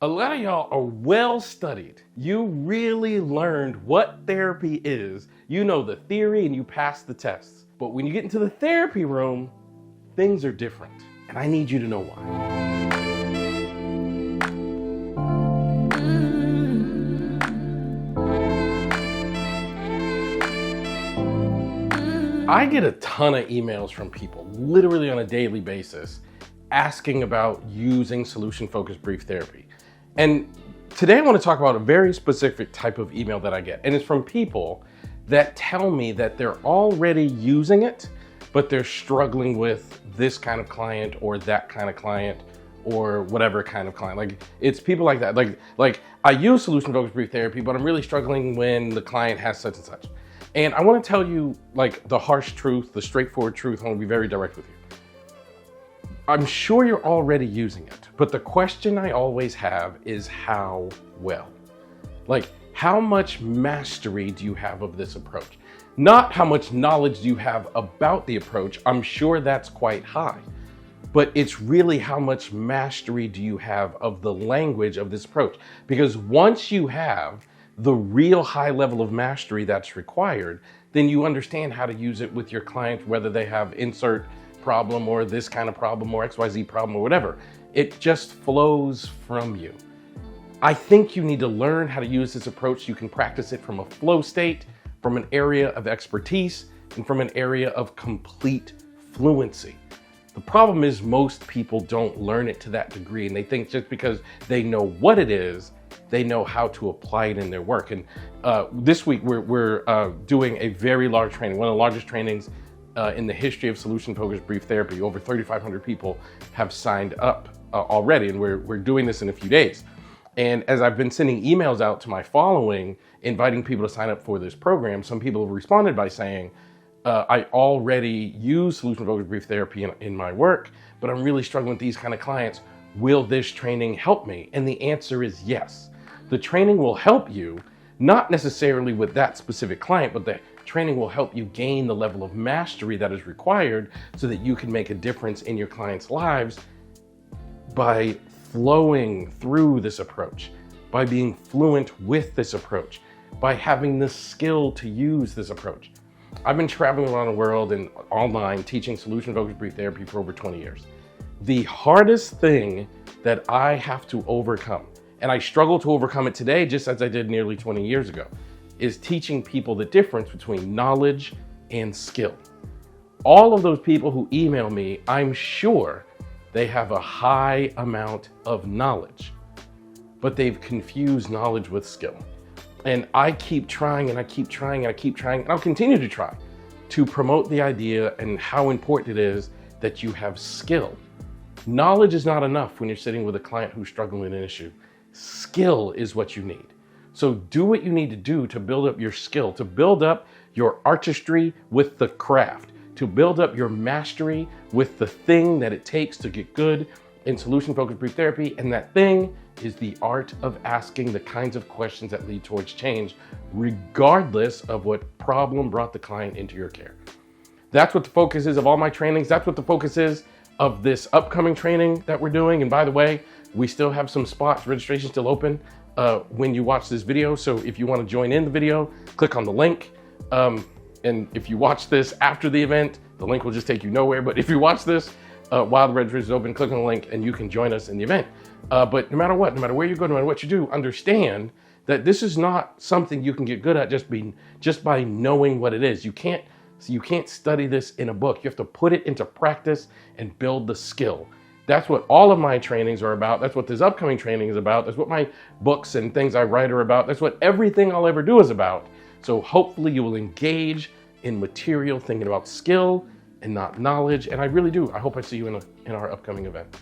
A lot of y'all are well studied. You really learned what therapy is. You know the theory and you passed the tests. But when you get into the therapy room, things are different. And I need you to know why. I get a ton of emails from people, literally on a daily basis, asking about using solution-focused brief therapy. And today I want to talk about a very specific type of email that I get. And it's from people that tell me that they're already using it, but they're struggling with this kind of client or that kind of client or whatever kind of client. Like, it's people like that. Like I use solution-focused brief therapy, but I'm really struggling when the client has such and such. And I want to tell you, like, the harsh truth, the straightforward truth. I want to be very direct with you. I'm sure you're already using it, but the question I always have is how well? Like, how much mastery do you have of this approach? Not how much knowledge do you have about the approach. I'm sure that's quite high, but it's really how much mastery do you have of the language of this approach? Because once you have the real high level of mastery that's required, then you understand how to use it with your client, whether they have insert problem or this kind of problem or XYZ problem or whatever. It just flows from you. I think you need to learn how to use this approach. You can practice it from a flow state, from an area of expertise, and from an area of complete fluency. The problem is most people don't learn it to that degree, and they think just because they know what it is, they know how to apply it in their work. And this week we're doing a very large training, one of the largest trainings in the history of solution-focused brief therapy. Over 3,500 people have signed up already, and we're doing this in a few days. And as I've been sending emails out to my following, inviting people to sign up for this program, some people have responded by saying, I already use solution-focused brief therapy in my work, but I'm really struggling with these kind of clients. Will this training help me? And the answer is yes. The training will help you, not necessarily with that specific client, but the training will help you gain the level of mastery that is required so that you can make a difference in your clients' lives by flowing through this approach, by being fluent with this approach, by having the skill to use this approach. I've been traveling around the world and online teaching solution-focused brief therapy for over 20 years. The hardest thing that I have to overcome, and I struggle to overcome it today just as I did nearly 20 years ago, is teaching people the difference between knowledge and skill. All of those people who email me, I'm sure they have a high amount of knowledge, but they've confused knowledge with skill. And I keep trying and I keep trying and I keep trying, and I'll continue to try to promote the idea and how important it is that you have skill. Knowledge is not enough when you're sitting with a client who's struggling with an issue. Skill is what you need. So do what you need to do to build up your skill, to build up your artistry with the craft, to build up your mastery with the thing that it takes to get good in solution-focused brief therapy. And that thing is the art of asking the kinds of questions that lead towards change, regardless of what problem brought the client into your care. That's what the focus is of all my trainings. That's what the focus is of this upcoming training that we're doing. And by the way, we still have some spots, registration still open when you watch this video. So if you want to join in the video, click on the link. And if you watch this after the event, the link will just take you nowhere. But if you watch this while the registration is open, click on the link and you can join us in the event. But no matter what, no matter where you go, no matter what you do, understand that this is not something you can get good at just by knowing what it is. You can't study this in a book. You have to put it into practice and build the skill. That's what all of my trainings are about. That's what this upcoming training is about. That's what my books and things I write are about. That's what everything I'll ever do is about. So hopefully you will engage in material thinking about skill and not knowledge. And I really do. I hope I see you in our upcoming event.